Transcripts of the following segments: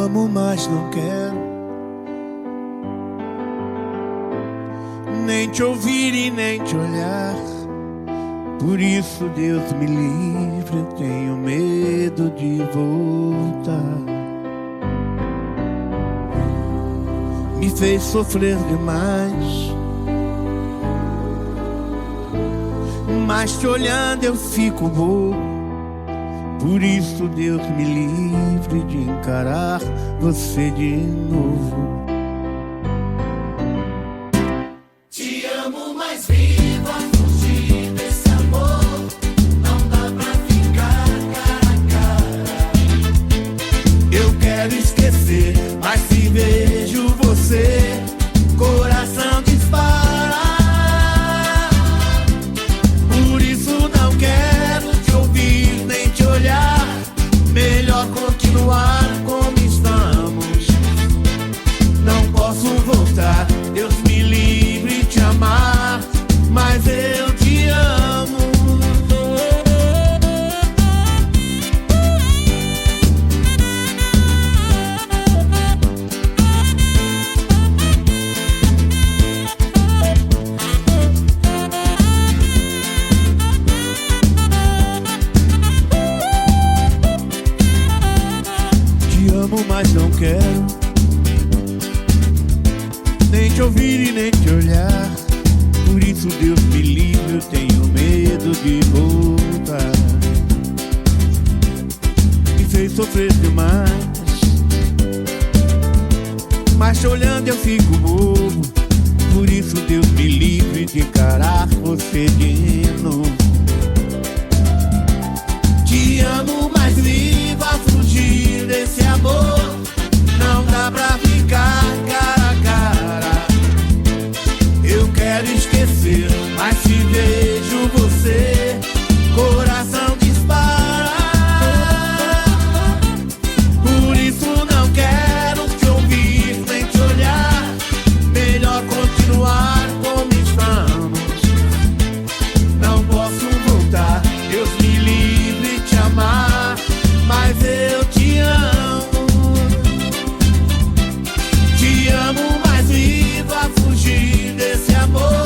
amo, mas não quero nem te ouvir e nem te olhar. Por isso, Deus me livre, eu tenho medo de voltar. Me fez sofrer demais, mas te olhando eu fico bobo. Por isso, Deus me livre de encarar você de novo. Te amo, mas viva fugir desse amor. Não dá pra ficar cara a cara. Eu quero esquecer, mas se vejo você, coração dispara. Por isso não quero te ouvir nem te olhar. Melhor continuar como estamos. Não posso voltar, Deus me livre de te amar, mas eu te amo. Te amo, mas não quero nem te ouvir e nem te olhar. Por isso, Deus me livre, eu tenho medo de voltar. Me fez sofrer demais, mas te olhando eu fico bobo. Por isso, Deus me livre de encarar você de novo. Te amo, mas viva fugir desse amor. Não dá pra ficar cara a cara. Eu quero esquecer, mas se vejo você, coração dispara. Por isso não quero te ouvir nem te olhar. Melhor continuar como estamos. Não posso voltar, Deus me livre de te amar, mas eu te amo. Te amo, mas viva fugir desse amor.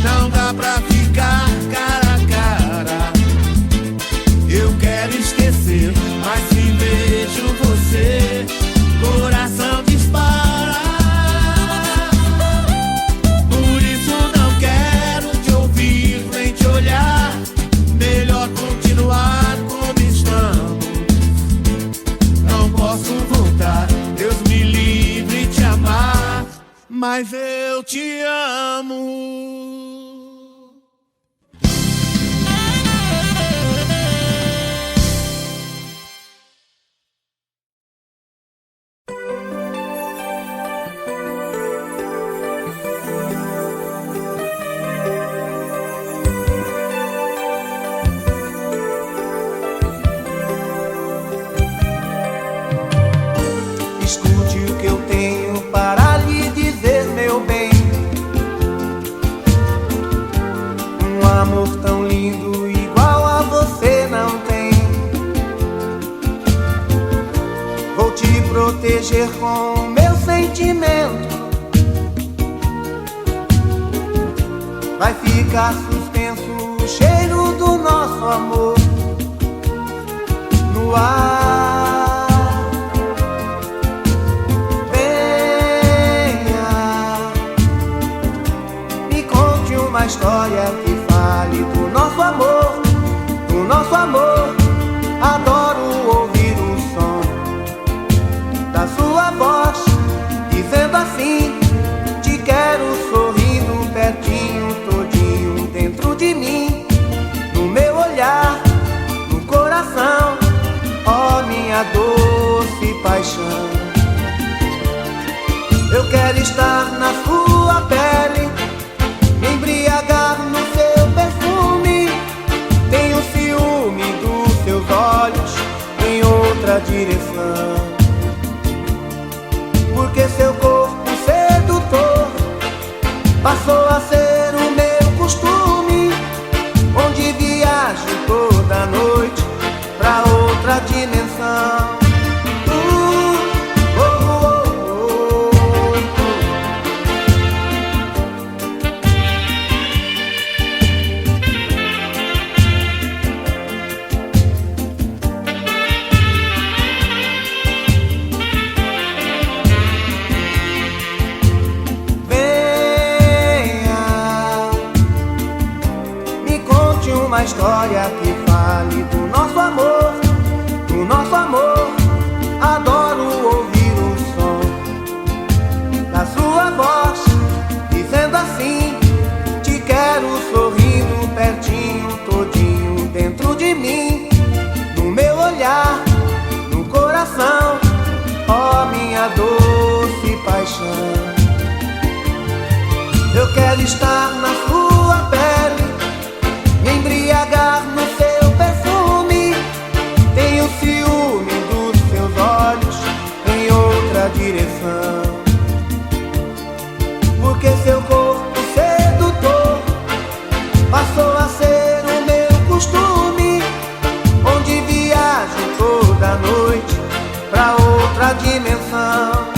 Não dá pra ficar cara a cara. Eu quero esquecer, mas se vejo você, coração dispara. Por isso não quero te ouvir nem te olhar. Melhor continuar como estamos. Não posso voltar, Deus me livre de te amar, mas eu te amo. Escute o que eu tenho para lhe dizer, meu bem. Um amor tão lindo igual a você não tem. Vou te proteger com meu sentimento. Vai ficar suspenso o cheiro do nosso amor no ar. Uma história que fale do nosso amor, do nosso amor. Adoro ouvir o som da sua voz, dizendo assim: te quero sorrindo pertinho, todinho dentro de mim. No meu olhar, no coração, ó minha doce paixão. Eu quero estar na sua pele, me embriagar no seu perfume. Tenho ciúme dos seus olhos em outra direção, porque seu corpo sedutor passou a ser o meu costume, onde viajo toda noite pra outra dimensão. uma história que fale do nosso amor, do nosso amor. Adoro ouvir o som da sua voz, dizendo assim: te quero sorrindo pertinho, todinho dentro de mim, no meu olhar, no coração, ó minha doce paixão. Eu quero estar na sua pele, me embriagar no seu perfume. Tenho ciúme dos seus olhos em outra direção, porque seu corpo sedutor passou a ser o meu costume, onde viajo toda noite pra outra dimensão.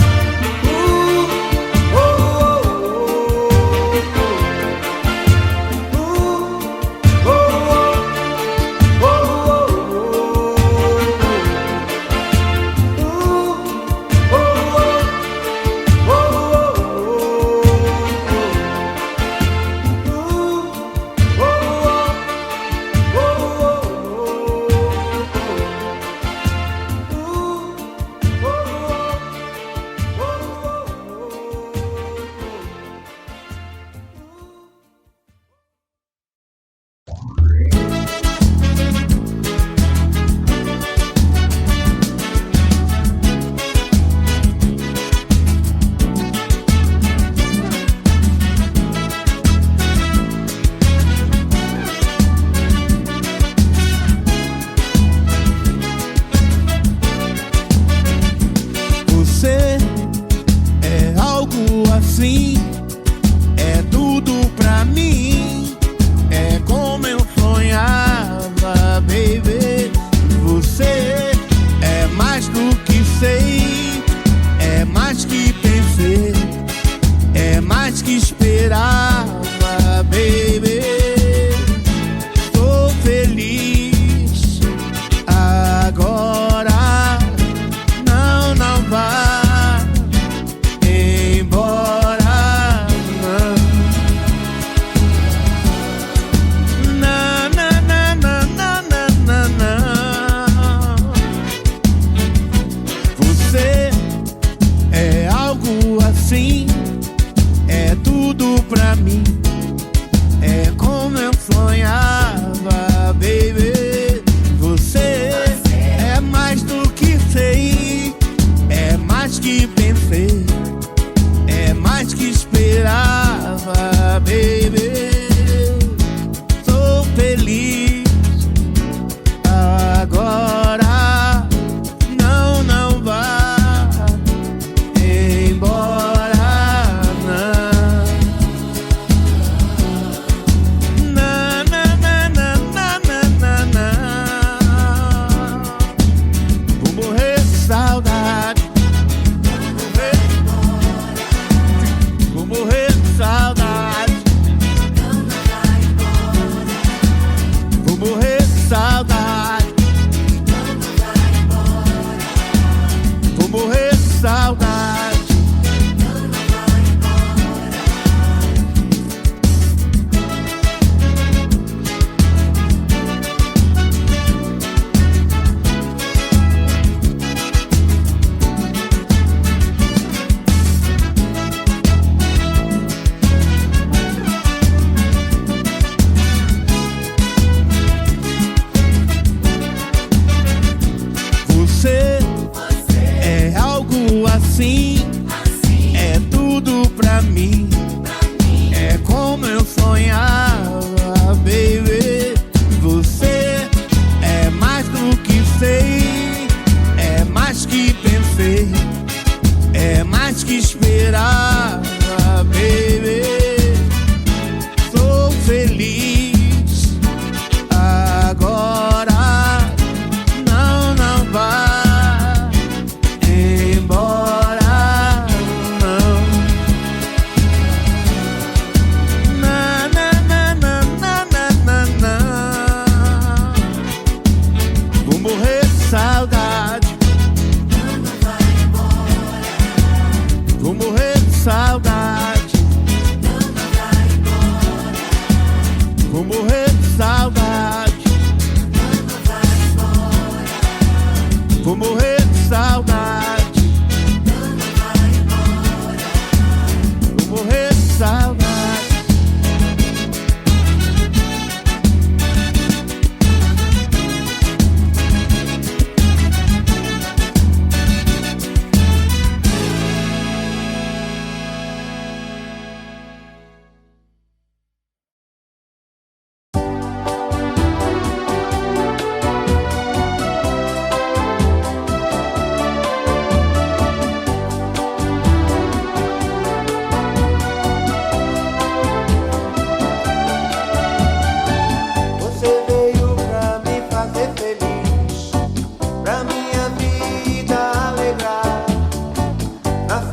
Vou morrer de saudade.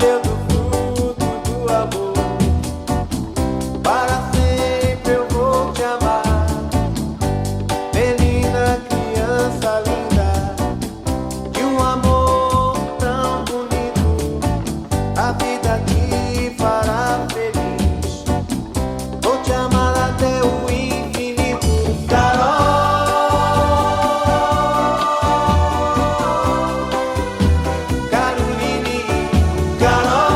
nasceu do fruto do amor. Para sempre eu vou te amar, menina, criança linda, de um amor tão bonito, a vida te fará feliz. Vou te amar até o infinito. Caroline, Caroline.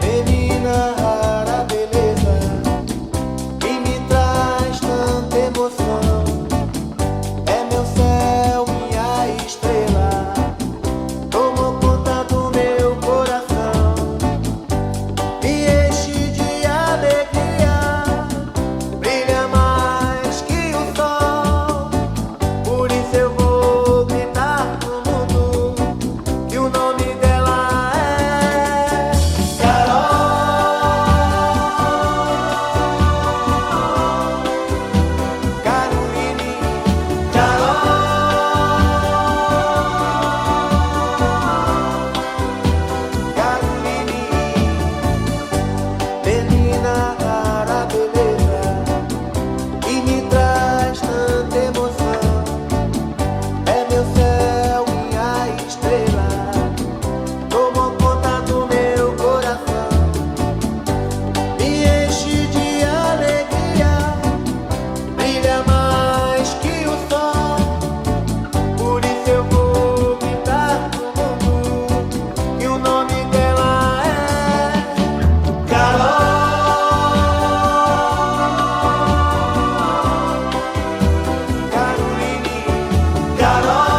Menina rara beleza, que me traz tanta emoção. É meu céu, minha estrela, tomou conta do meu coração. Me enche de alegria, brilha mais que o sol. Por isso eu vou gritar pro mundo que o nome dela é Carol. Caroline, Caroline, menina rara beleza, que me traz tanta emoção. É meu céu, minha estrela, tomou conta do meu coração. Me enche de alegria, brilha mais que o sol. Por isso eu vou gritar pro mundo que o nome dela é Carol. Caroline, Caroline,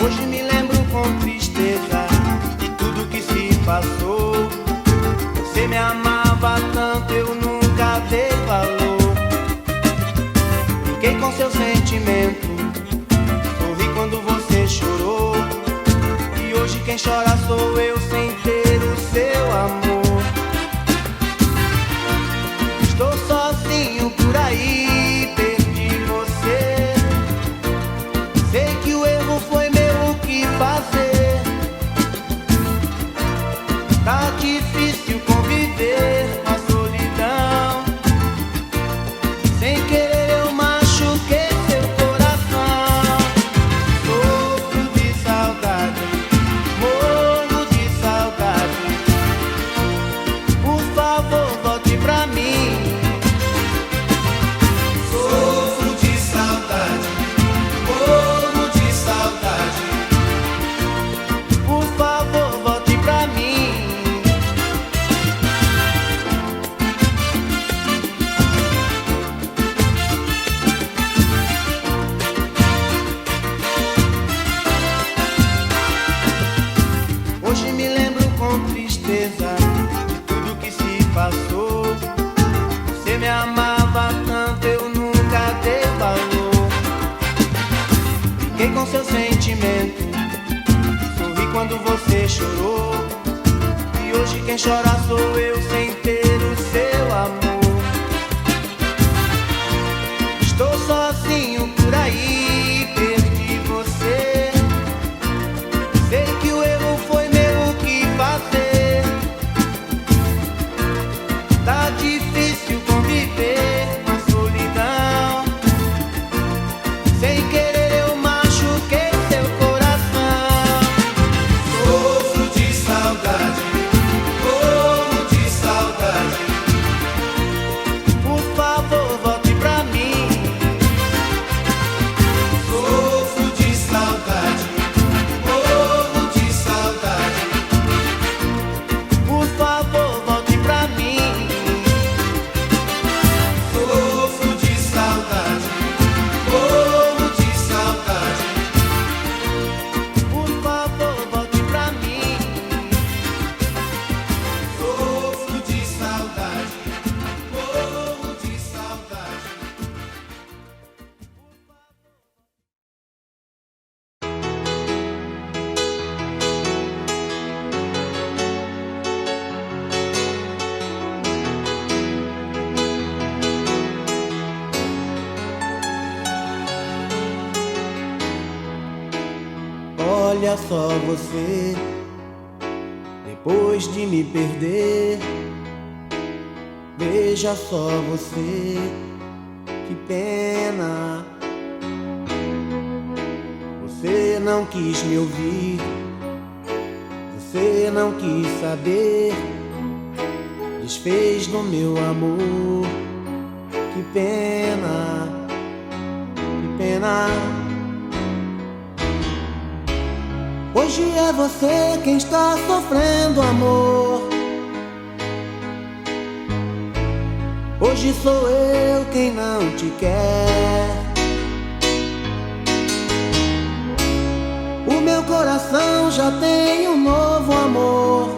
Hoje me lembro com tristeza de tudo que se passou. Você me amava tanto, eu nunca dei valor. Fiquei com seu sentimento, sorri quando você chorou. E hoje quem chora sou eu sem ter o seu amor. Estou sozinho por aí, perdi você. Sei que o erro foi meu, o que fazer? Tá difícil conviver com a solidão. Sem querer eu machuquei seu coração. Sofro de saudade, morro de saudade. Por favor, volte pra mim. Sofro de saudade, morro de saudade. Por favor, volte pra mim. Hoje me lembro com tristeza de tudo que se passou. Você me amava tanto, eu nunca dei valor. Fiquei com seu sentimento, sorri quando você chorou. E hoje quem chora sou eu sem ter o seu amor. Estou sozinho por aí, perdi você. Sei que o erro foi Olha só você, depois de me perder. Veja só você, que pena. Você não quis me ouvir, você não quis saber, desfez do meu amor. Que pena, que pena. Hoje é você quem está sofrendo, amor. Hoje sou eu quem não te quer. O meu coração já tem um novo amor.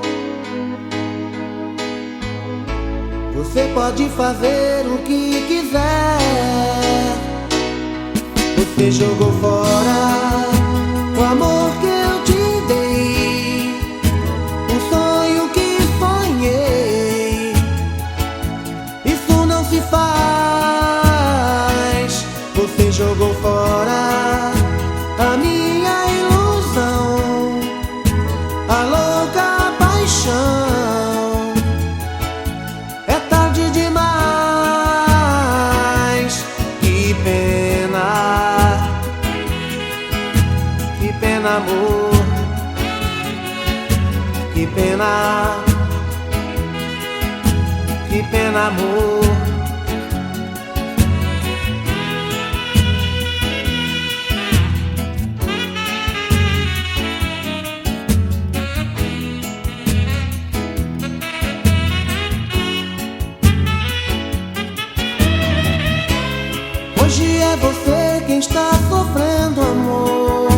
Você pode fazer o que quiser. Você jogou fora o amor que eu te dei, um sonho que sonhei. Isso não se faz. Você jogou fora a minha ilusão, a louca paixão. É tarde demais. Que pena, que pena, amor. Que pena, que pena, amor. Hoje é você quem está sofrendo, amor.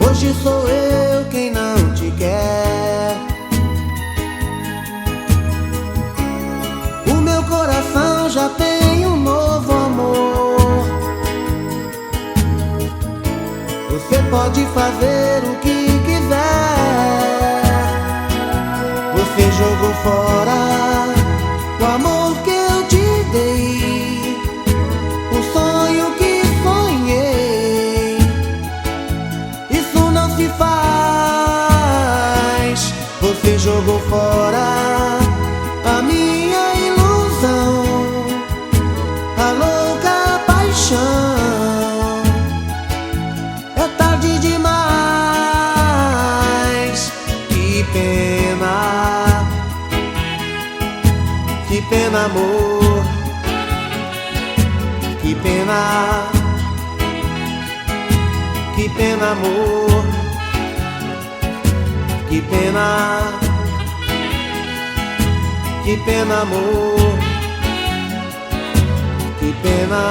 Hoje sou eu quem não te quer. O meu coração já tem um novo amor. Você pode fazer o que quiser. Você jogou fora o amor que eu te dei, um sonho que sonhei. Isso não se faz. Você jogou fora a minha ilusão, a louca paixão. É tarde demais. Que pena, que pena, amor. Que pena, que pena, amor. Que pena, que pena, amor. Que pena.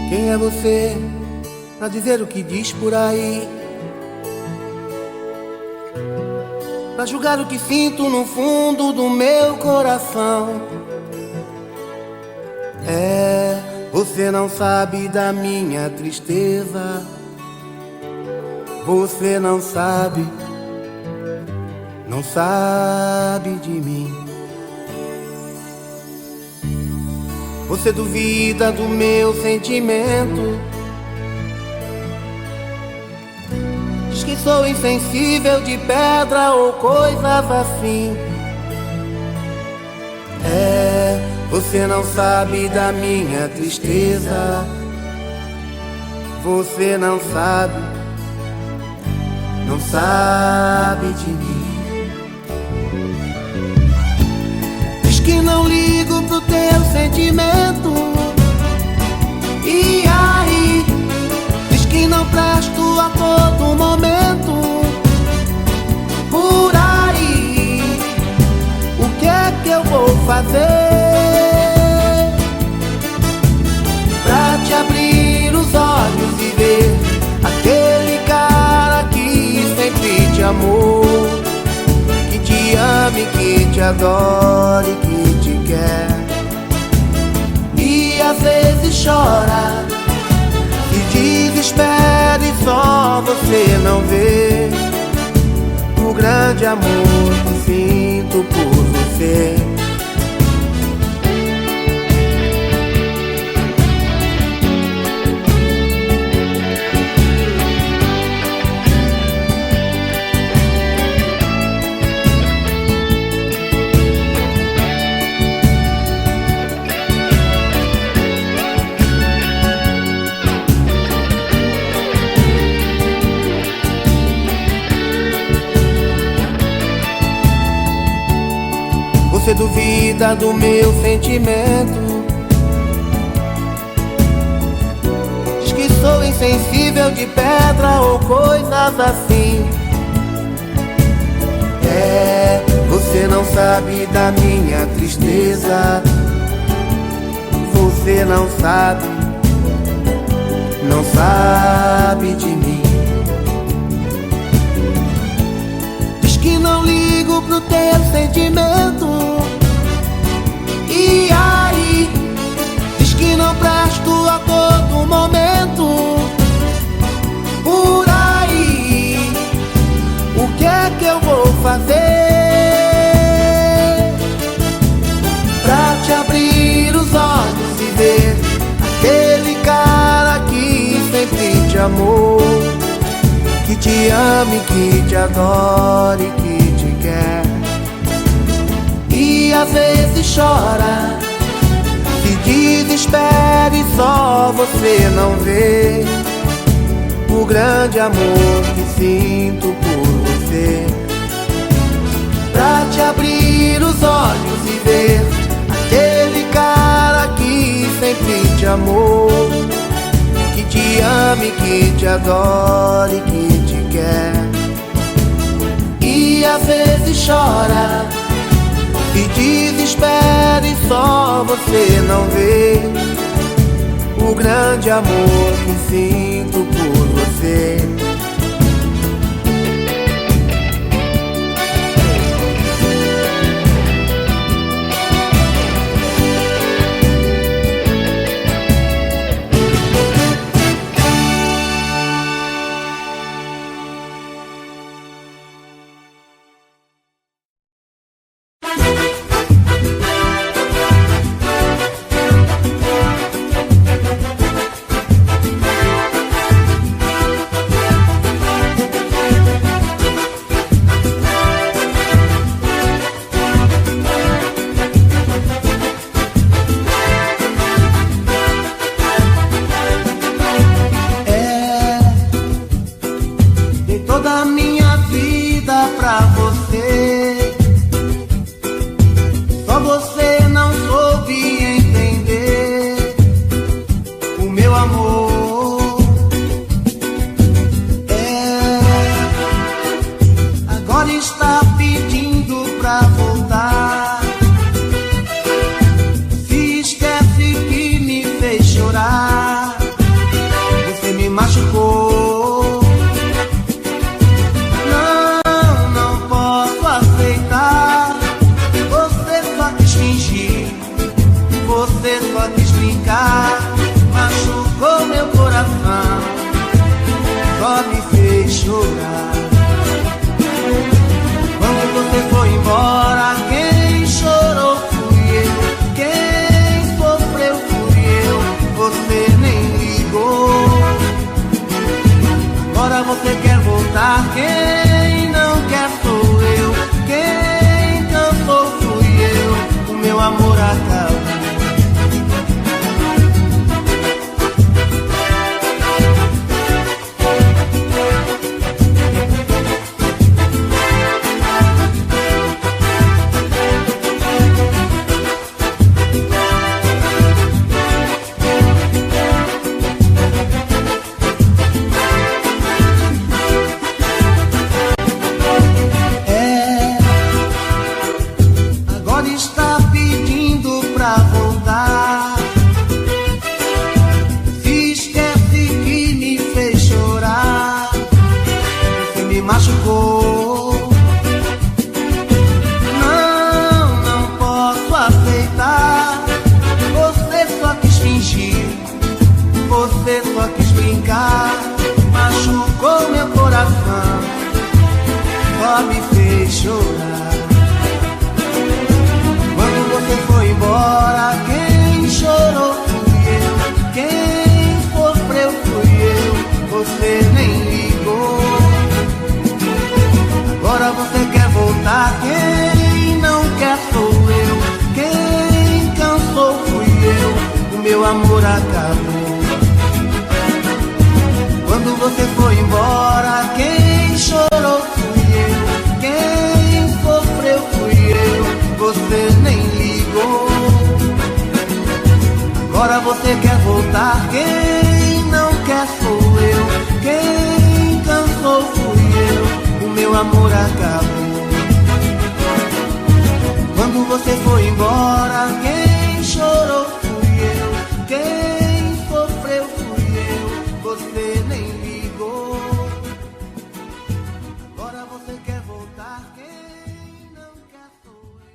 Quem é você pra dizer o que diz por aí? Pra julgar o que sinto no fundo do meu coração? É, você não sabe da minha tristeza. Você não sabe de mim. Você duvida do meu sentimento, diz que sou insensível, de pedra ou coisas assim. É, você não sabe da minha tristeza. Você não sabe de mim. Diz que não ligo pro teu sentimento, e aí diz que não presto a todo momento. Por aí, o que é que eu vou fazer? te adora e que te quer. E às vezes chora, se desespera e só você não vê o grande amor que sinto por você. Você duvida do meu sentimento, diz que sou insensível de pedra ou coisas assim. É, você não sabe da minha tristeza, você não sabe de mim. Diz que não ligo pro teu sentimento, e aí diz que não presto a todo momento. Por aí, o que é que eu vou fazer pra te abrir os olhos e ver aquele cara que sempre te amou, que te ama e que te adora e que te quer. E às vezes chora, se desespera e só você não vê o grande amor que sinto por você. Pra te abrir os olhos e ver aquele cara que sempre te amou, que te ama e que te adora e que te quer. E às vezes chora, se desespera e só você não vê o grande amor que sinto por você. Quem não quer sou eu, quem cansou fui eu, o meu amor acabou. machucou. Não você só quis brincar, machucou meu coração, só me fez chorar. Quando você foi embora, quem chorou fui eu, quem sofreu fui eu, você nem ligou. Agora você quer voltar, quem não quer sou eu, quem cansou fui eu, o meu amor acabou. Quando você foi embora, quem chorou fui eu, quem sofreu fui eu, você nem ligou. Agora você quer voltar, quem não quer sou eu, quem cansou fui eu, o meu amor acabou. Quando você foi embora, quem chorou fui eu, quem sofreu fui eu, você nem ligou. Agora você quer voltar, quem não quer sou eu.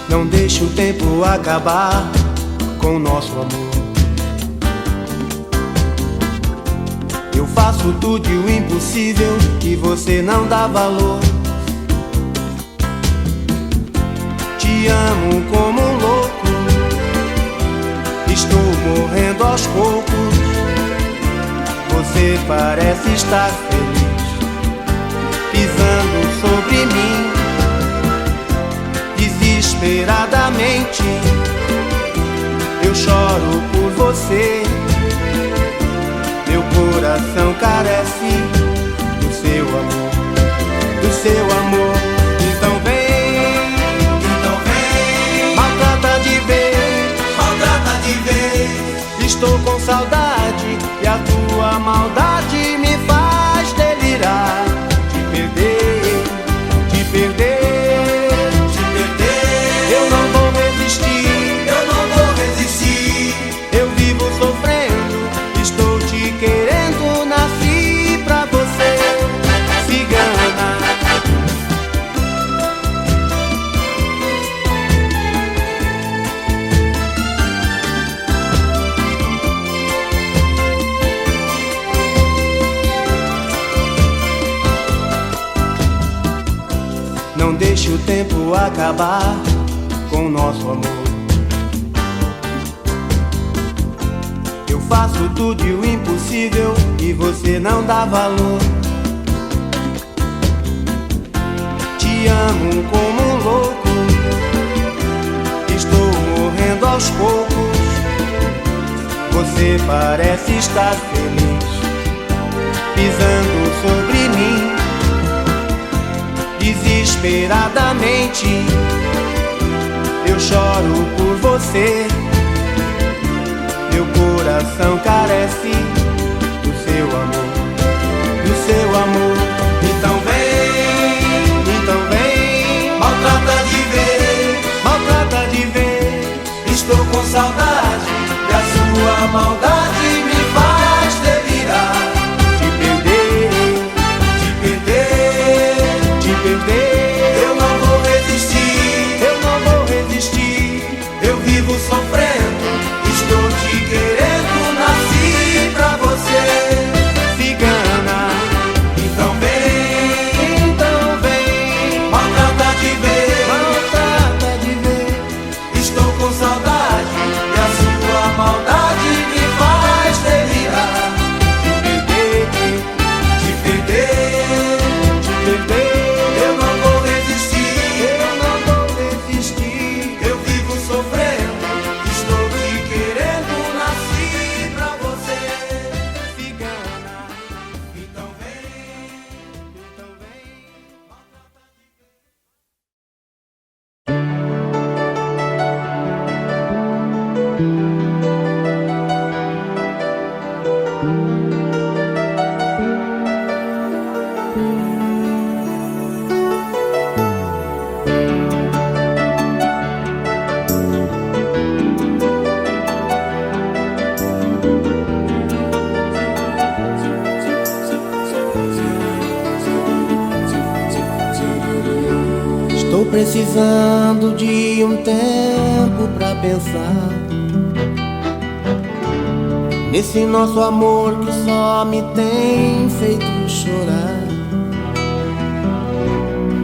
Não deixe o tempo acabar com o nosso amor. Eu faço tudo e o impossível que você não dá valor. Te amo como um louco, estou morrendo aos poucos. Você parece estar feliz, pisando sobre mim. Desesperadamente eu choro por você. Meu coração carece do seu amor, do seu amor. Então vem, maltrata de vez. Estou com saudade e a tua maldade me faz delirar. Te perder, te perder. Eu não vou resistir, eu vivo sofrendo, estou te querendo, nasci pra você, cigana. Não deixe o tempo acabar com o nosso amor. Eu faço tudo e o impossível e você não dá valor. Te amo como um louco, estou morrendo aos poucos. Você parece estar feliz, pisando sobre mim. Desesperadamente eu choro por você. Meu coração carece do seu amor, do seu amor. Então vem, maltrata de vez. Estou com saudade e a sua maldade me faz delirar. Te perder, eu não vou resistir, eu vivo sofrendo, estou te querendo, nasci pra você, cigana. Então vem, maltrata de vez. Estou com saudade e a sua maldade me faz delirar. Te perder. Eu não vou resistir, eu vivo sofrendo, estou te querendo, nasci pra você, cigana. Então vem. precisando de um tempo pra pensar nesse nosso amor que só me tem feito chorar.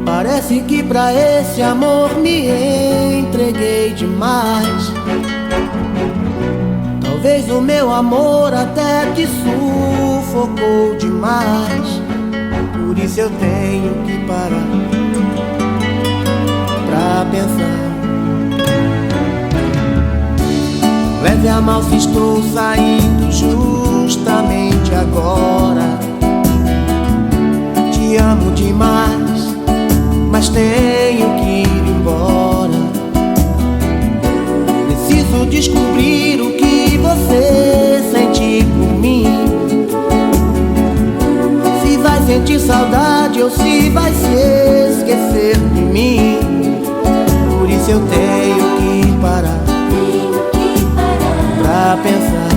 Parece que pra esse amor me entreguei demais. Talvez o meu amor até te sufocou demais. Por isso eu tenho que parar pra pensar. Leve a mal se estou saindo justamente agora. Te amo demais, mas tenho que ir embora. Preciso descobrir o que você sente por mim. Se vai sentir saudade ou se vai se esquecer de mim. Por isso eu tenho que parar pra pensar.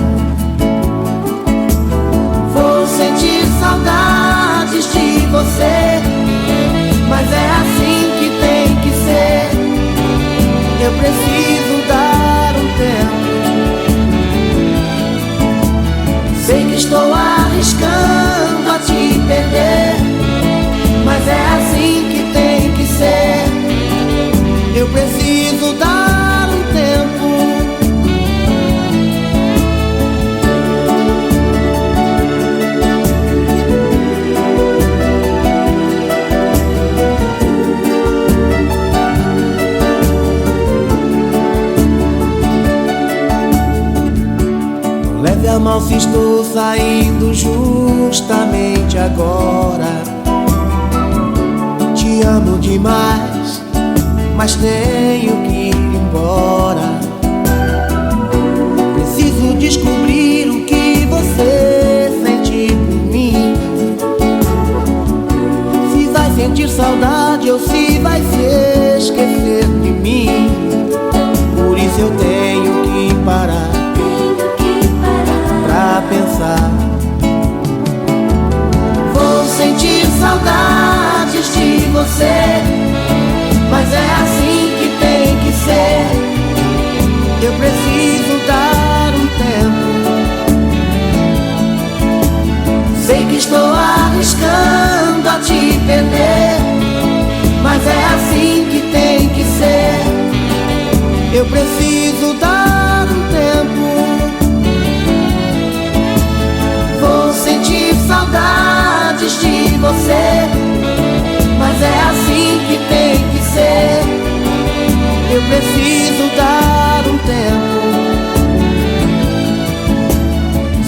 Vou sentir saudades de você, mas é assim que tem que ser. Eu preciso dar um tempo. Sei que estou arriscando a te perder, mas é assim que tem que ser. Eu preciso dar um tempo. Leve a mal se estou saindo justamente agora. Te amo demais, mas tenho que ir embora. Preciso descobrir o que você sente por mim. Se vai sentir saudade ou se vai se esquecer de mim. Por isso eu tenho que parar pra pensar. Vou sentir saudades de você, mas é assim que tem que ser. Eu preciso dar um tempo. Sei que estou arriscando a te perder, mas é assim que tem que ser. Eu preciso dar um tempo. Vou sentir saudades de você, mas é assim que tem que ser. Eu preciso dar um tempo.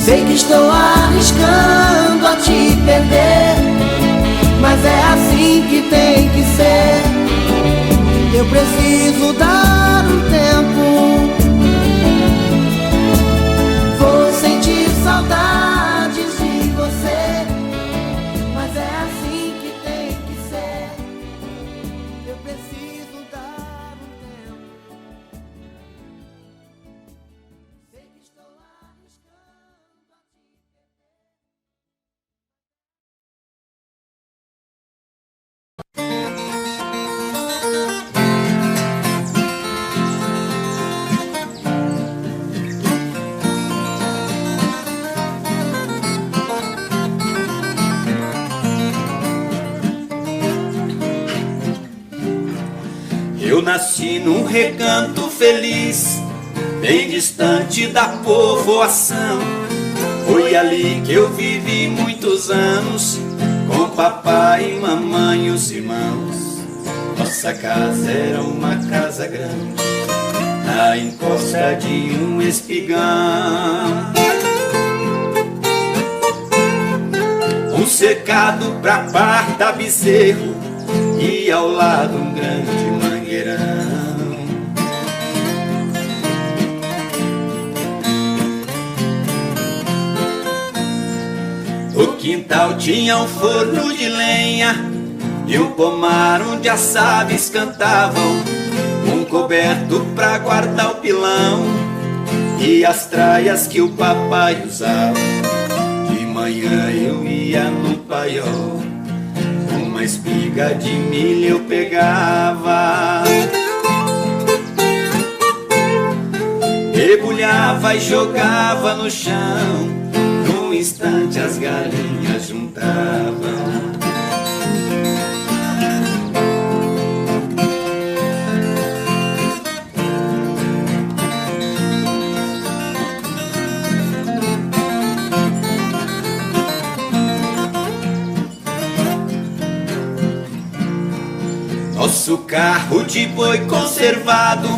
Sei que estou arriscando a te perder, mas é assim que tem que ser. Eu preciso dar um tempo. Vou sentir saudades de você, mas é assim que tem que ser. Eu preciso dar um tempo. Sei que estou arriscando a te Eu nasci num recanto feliz, bem distante da povoação. Foi ali que eu vivi muitos anos, com papai, mamãe e os irmãos. Nossa casa era uma casa grande, na encosta de um espigão. Um cercado pra parta bezerro e ao lado um grande mangueirão. O quintal tinha um forno de lenha e um pomar onde as aves cantavam, um coberto pra guardar o pilão e as traias que o papai usava. De manhã eu ia no paiol, uma uma espiga de milho eu pegava, debulhava e jogava no chão. Num instante as galinhas juntavam. Nosso carro de boi conservado,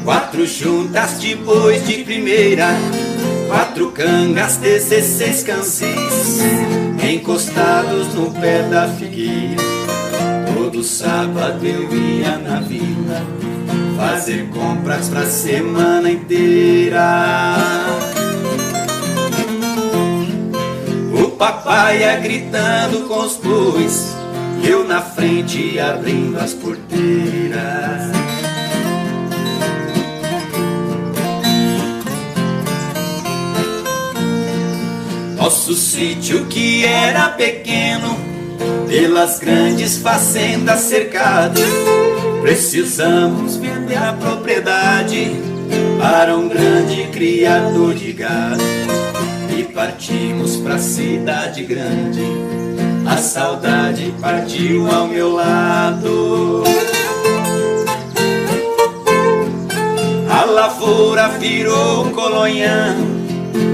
4 juntas de bois de primeira, 4 cangas, 16 cansis, encostados no pé da figueira. Todo sábado eu ia na vila fazer compras pra semana inteira. O papai ia gritando com os bois, eu na frente abrindo as porteiras. Nosso sítio que era pequeno, pelas grandes fazendas cercado, precisamos vender a propriedade para um grande criador de gado. E partimos pra cidade grande, a saudade partiu ao meu lado. A lavoura virou colonhão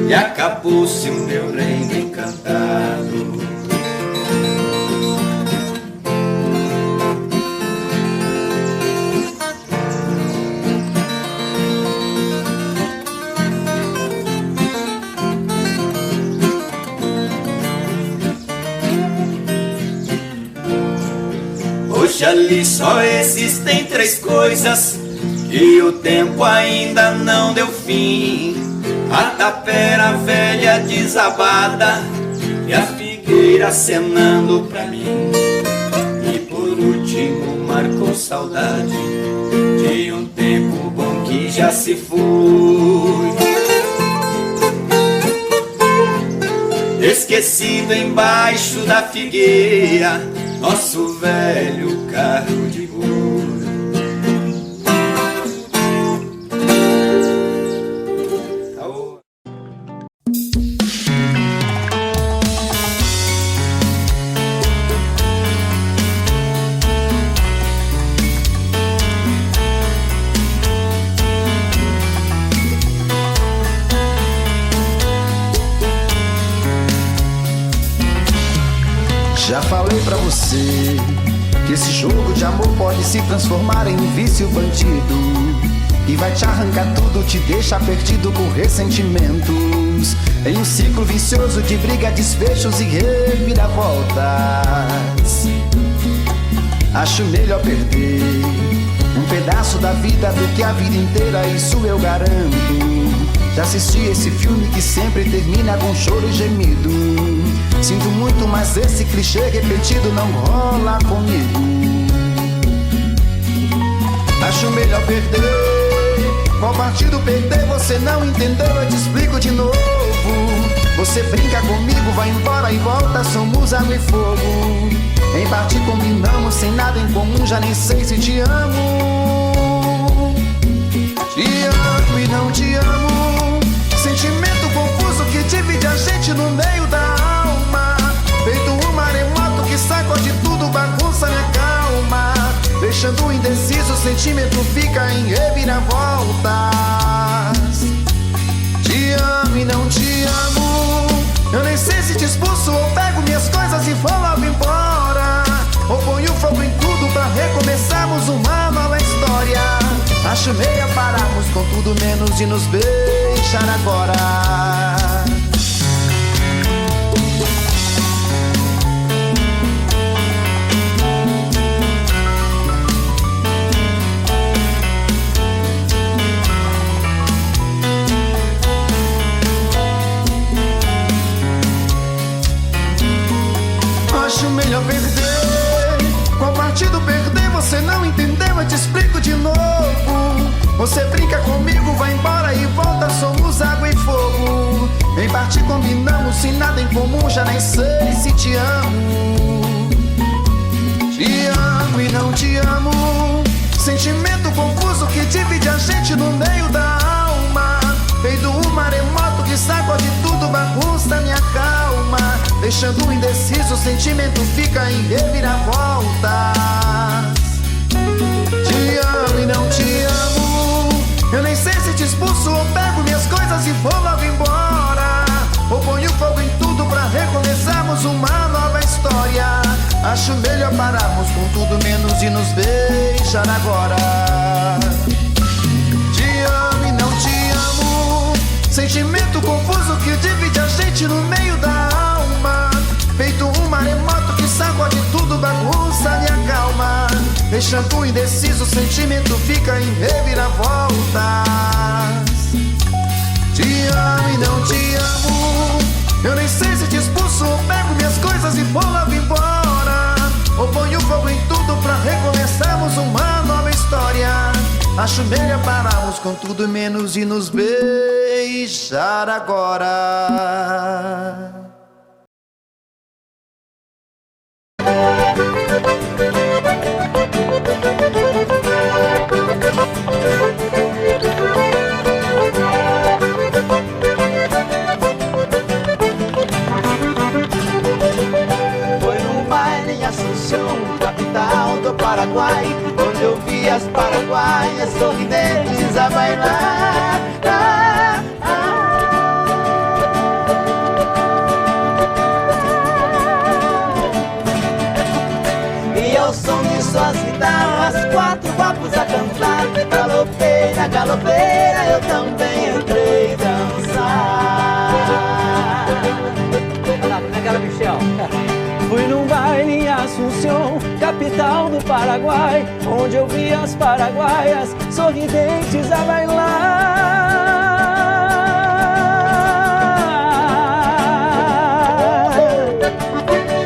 e acabou-se o meu reino encantado. Hoje ali só existem 3 coisas e o tempo ainda não deu fim: a tapera velha desabada e a figueira acenando pra mim. E por último marcou saudade de um tempo bom que já se foi, esquecido embaixo da figueira, nosso velho carro de boi. Já falei pra você que esse jogo de amor pode se transformar em um vício bandido, e vai te arrancar tudo, te deixar perdido com ressentimentos, em um ciclo vicioso de briga, desfechos e reviravoltas. Acho melhor perder um pedaço da vida do que a vida inteira, isso eu garanto. Já assisti esse filme que sempre termina com choro e gemido. Sinto muito, mas esse clichê repetido não rola comigo. Acho melhor perder. Qual partido perder? Você não entendeu, eu te explico de novo. Você brinca comigo, vai embora e volta, somos água e fogo. Em parte combinamos, sem nada em comum, já nem sei se te amo. Te amo e não te amo, sentimento confuso que divide a gente no meio da alma. Feito um maremoto que sacode tudo, bagunça minha calma. Deixando indeciso, o sentimento fica em reviravoltas. Te amo e não te amo, eu nem sei se te expulso ou pego minhas coisas e vou logo embora, ou ponho fogo em tudo pra recomeçarmos uma nova história. Acho meio pararmos com tudo menos de nos beijar agora. Acho melhor perder. Qual partido perder? Você não entendeu, eu te explico de novo. Você brinca comigo, vai embora e volta, somos água e fogo. Em parte combinamos, sem nada em comum, já nem sei se te amo. Te amo e não te amo, sentimento confuso que divide a gente no meio da alma. Feito um maremoto que sacode tudo, bagunça minha calma. Deixando indeciso, o sentimento fica em reviravoltas. Te amo e não te amo, eu nem sei se te expulso ou pego minhas coisas e vou logo embora. Ou ponho fogo em tudo pra recomeçarmos uma nova história. Acho melhor pararmos com tudo menos e nos beijar agora. Te amo e não te amo, sentimento confuso que divide a gente no meio da alma. Feito um maremoto que sacode tudo, bagunça minha calma. Deixando indeciso, o sentimento fica em reviravoltas. Te amo e não te amo, eu nem sei se te expulso ou pego minhas coisas e vou logo embora. Ou ponho fogo em tudo pra recomeçarmos uma nova história. Acho melhor pararmos com tudo menos e nos beijar agora. Foi num baile em Assunção, capital do Paraguai, onde eu vi as paraguaias sorridentes a bailar. E ao som de suas guitarras, 4 guapos a cantar. Galopeira, galopeira, eu também entrei dançar. Michel. Fui num baile em Assunção, capital do Paraguai, onde eu vi as paraguaias sorridentes a bailar.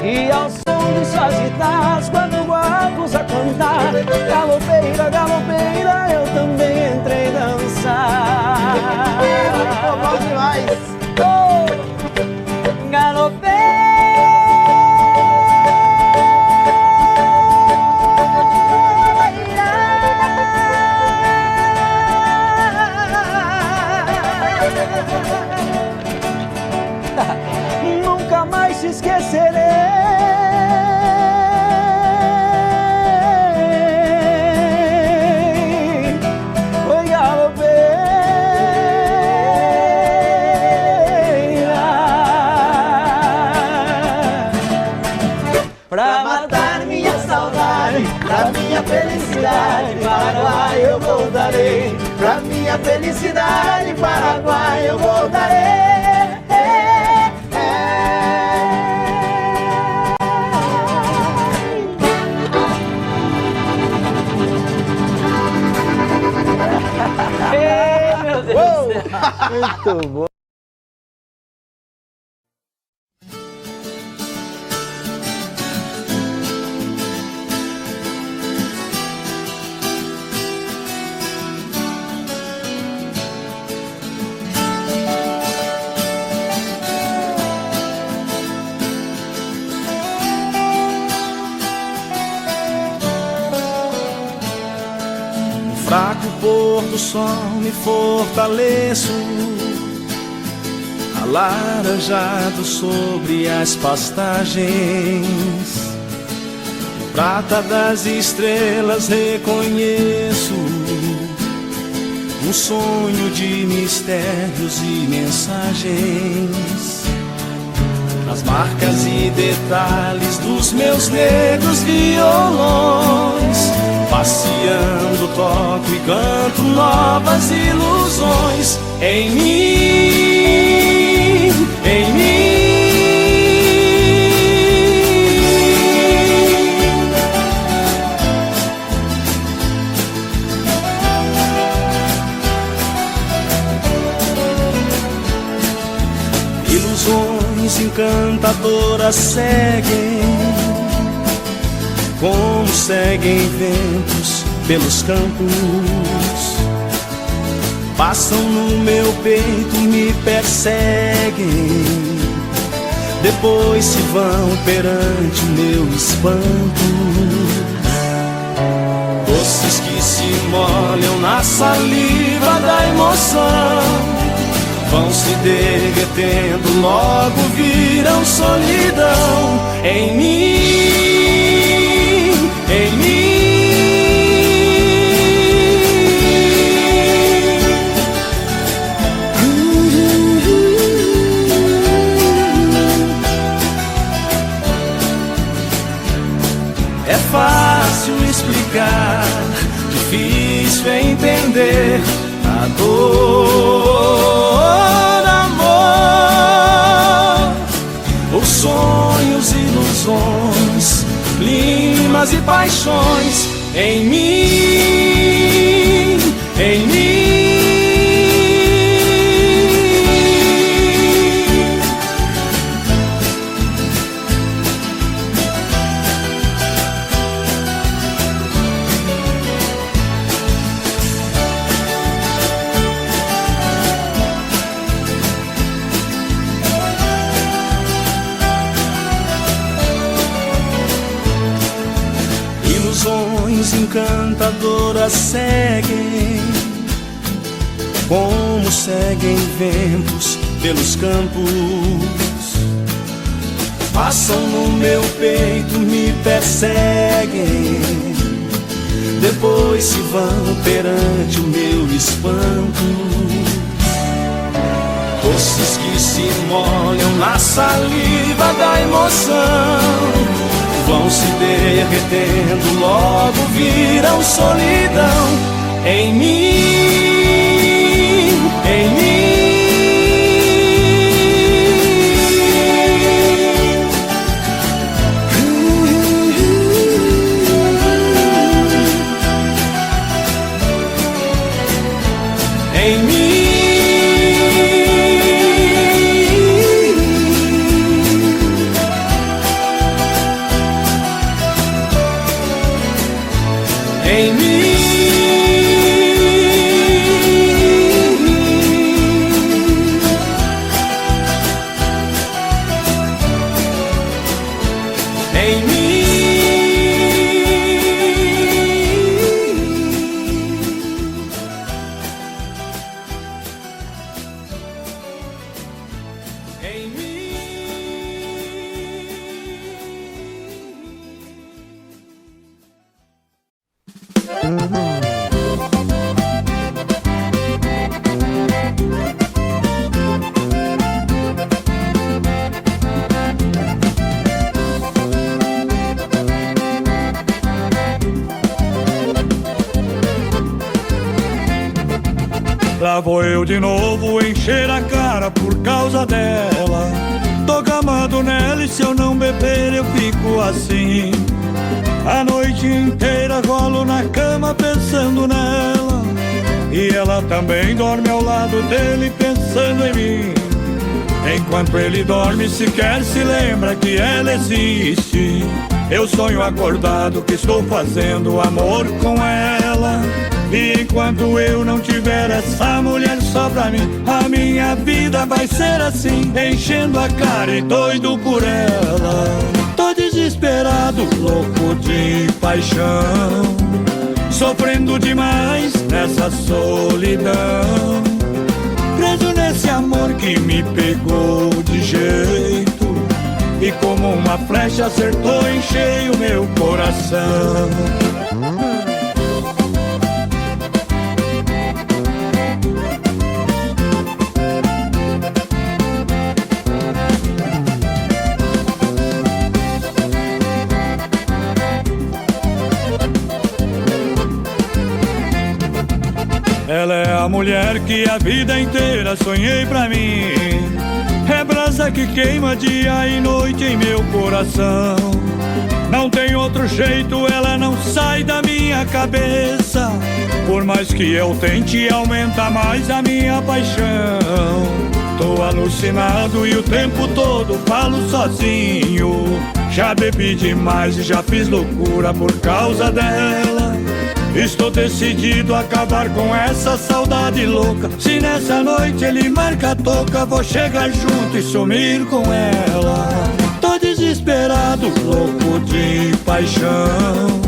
E ao som de suas guitarras, 4 guapos a cantar. Galopeira, galopeira, eu também entrei dançar. Bom demais! Galopeira. Nunca mais te esquecerei. Oi, galopeira, pra matar minha saudade, pra minha felicidade, Paraguai eu voltarei. Pra minha felicidade, Paraguai eu voltarei. Meu Deus do céu. Muito bom. Fraco pôr do sol me fortaleço, alaranjado sobre as pastagens. Prata das estrelas reconheço, um sonho de mistérios e mensagens. Nas marcas e detalhes dos meus negros violões, passeando toco e canto novas ilusões em mim, em mim. Ilusões encantadoras seguem, como seguem ventos pelos campos. Passam no meu peito e me perseguem, depois se vão perante o meu espanto. doces que se molham na saliva da emoção, vão se derretendo, logo viram solidão em mim, em mim. É fácil explicar, difícil é entender a dor, amor. Os sonhos, ilusões, climas e paixões em mim, em mim. Encantadoras seguem, como seguem ventos pelos campos, passam no meu peito, me perseguem, depois se vão perante o meu espanto. Doces que se molham na saliva da emoção, vão se derretendo, logo viram solidão em mim, em mim. Em mim. Em mim, em mim. Lá vou eu de novo encher a cara por causa dela. Tô gamado nela e se eu não beber eu fico assim. A noite inteira rolo na cama pensando nela, e ela também dorme ao lado dele pensando em mim. Enquanto ele dorme sequer se lembra que ela existe. Eu sonho acordado que estou fazendo amor com ela, e enquanto eu não tiver essa mulher só pra mim, a minha vida vai ser assim, enchendo a cara e doido por ela. Tô desesperado, louco de paixão, sofrendo demais nessa solidão, preso nesse amor que me pegou de jeito, e como uma flecha acertou em cheio meu coração. Ela é a mulher que a vida inteira sonhei pra mim. É brasa que queima dia e noite em meu coração. Não tem outro jeito, ela não sai da minha cabeça. Por mais que eu tente, aumenta mais a minha paixão. Tô alucinado e o tempo todo falo sozinho. Já bebi demais e já fiz loucura por causa dela. Estou decidido a acabar com essa saudade louca. Se nessa noite ele marca a toca, vou chegar junto e sumir com ela. Tô desesperado, louco de paixão,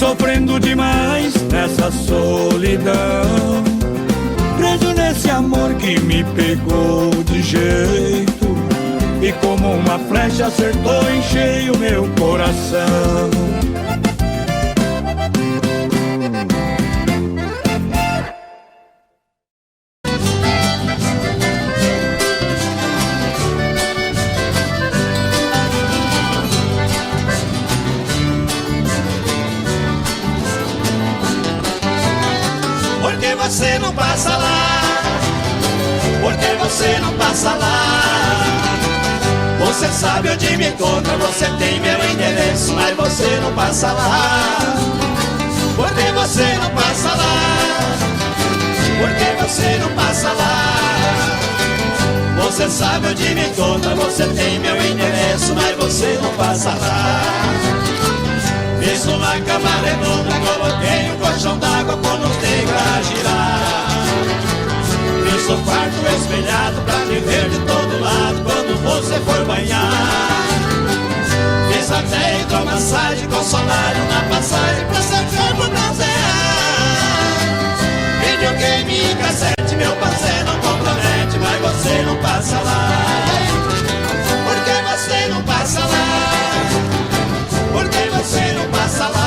sofrendo demais nessa solidão, preso nesse amor que me pegou de jeito e como uma flecha acertou em cheio meu coração. Você não passa lá, porque você não passa lá. Você sabe onde me encontra, você tem meu endereço, mas você não passa lá, porque você não passa lá, porque você não passa lá. Você sabe onde me encontra, você tem meu endereço, mas você não passa lá. Fiz uma cama redonda, coloquei um colchão d'água com os negros a girar. Fiz o quarto espelhado pra me ver de todo lado quando você for banhar. Fiz até hidromassagem com solário na passagem pra seu corpo bronzear. Videogame e cassete, meu parceiro não compromete, mas você não passa lá. Porque você não passa lá, porque você não passa lá.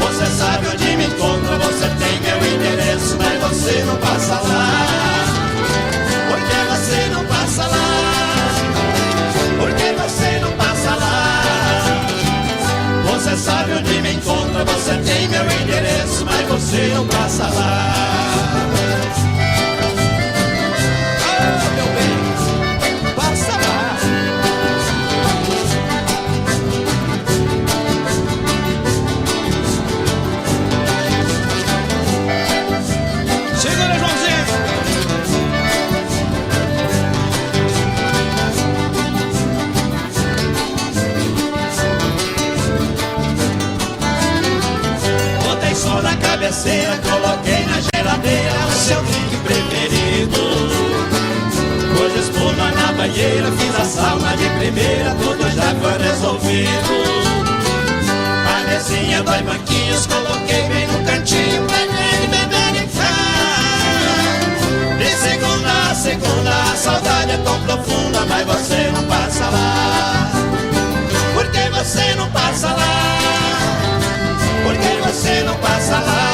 Você sabe onde me encontra, você tem meu endereço, mas você não passa lá. Porque você não passa lá, porque você não passa lá. Você sabe onde me encontra, você tem meu endereço, mas você não passa lá. Oh, meu bem, passa lá. Segura, Joãozinho! Botei sol na cabeceira, coloquei na geladeira o seu drink preferido. Pus espuma na banheira, fiz a sauna de primeira, tudo já foi resolvido. A mesinha, 2 banquinhos, coloquei bem no cantinho pra ele beber e ficar. De segunda a segunda, a saudade é tão profunda, mas você não passa lá. Porque você não passa lá, porque você não passa lá.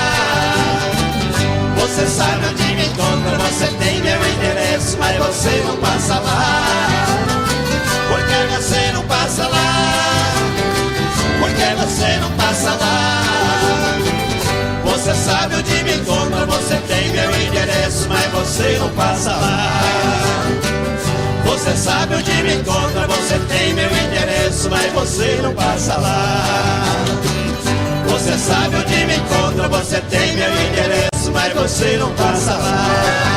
Você sabe onde me encontra, você tem meu endereço, mas você não passa lá. Porque você não passa lá, porque você não passa lá. Você sabe onde me encontra, você tem meu endereço, mas você não passa lá. Você sabe onde me encontra, você tem meu endereço, mas você não passa lá. Você sabe onde me encontra, você tem meu endereço, mas você não passa lá.